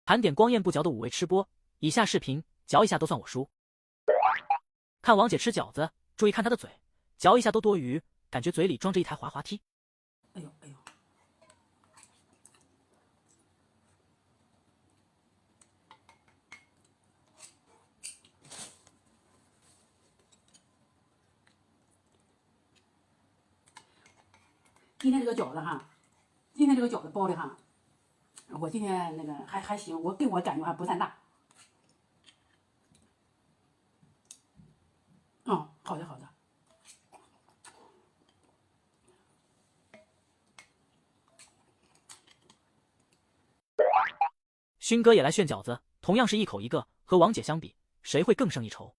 盘点光艳不嚼的5位吃播，以下视频嚼一下都算我输。看王姐吃饺子，注意看她的嘴，嚼一下都多余，感觉嘴里装着一台滑滑梯。哎呦哎呦！今天这个饺子哈，今天这个饺子包的哈，我今天那个还行，给我感觉还不算大。好的好的。勋哥也来炫饺子，同样是一口一个，和王姐相比，谁会更胜一筹？